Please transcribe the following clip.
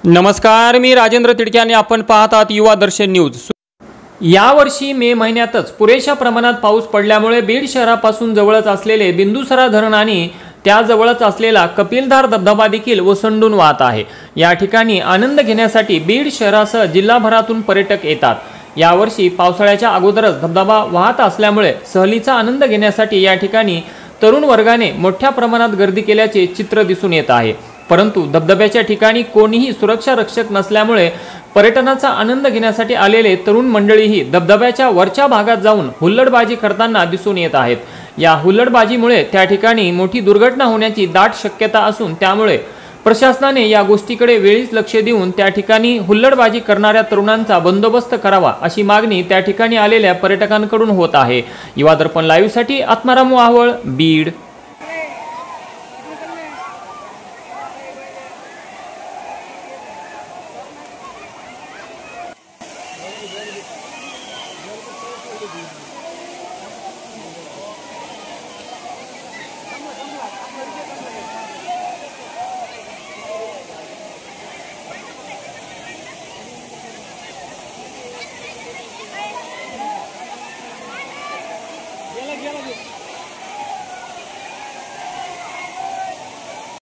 नमस्कार, मी राजेंद्र तिडके आणि आपण पाहत आहात युवा दर्शन न्यूज। यावर्षी मे महिन्यातच पुरेशा प्रमाणात पाऊस पडल्यामुळे बीड शहरापासून जवळच असलेले बिंदुसरा धरण आणि त्याजवळच असलेला कपिलधार धबधबा देखील ओसंडून वाहत आहे। या ठिकाणी आनंद घेण्यासाठी बीड शहरासह जिल्हाभरातून पर्यटक येतात। यावर्षी पावसाळ्याच्या अगोदरच धबधबा वाहत असल्यामुळे सहलीचा आनंद घेण्यासाठी या ठिकाणी तरुण वर्गाने मोठ्या प्रमाणात गर्दी केल्याचे चित्र दिसून येत आहे। परंतु धबधब्याच्या ठिकाणी कोणीही सुरक्षा रक्षक नसल्यामुळे पर्यटनाचा आनंद घेण्यासाठी आलेले तरुण मंडळीही धबधब्याच्या वरच्या भागात जाऊन हुल्लडबाजी करताना दिसून येत आहेत। या हुल्लडबाजीमुळे त्या ठिकाणी मोठी दुर्घटना होण्याची दाट शक्यता असून त्यामुळे प्रशासनाने या गोष्टीकडे वेळीच लक्ष देऊन त्या ठिकाणी हुल्लडबाजी करणाऱ्या तरुणांचा बंदोबस्त करावा अशी मागणी त्या ठिकाणी आलेल्या पर्यटकांकडून होत आहे। युवा दर्पण लाईव्ह साठी आत्माराम वाहवळ, बीड।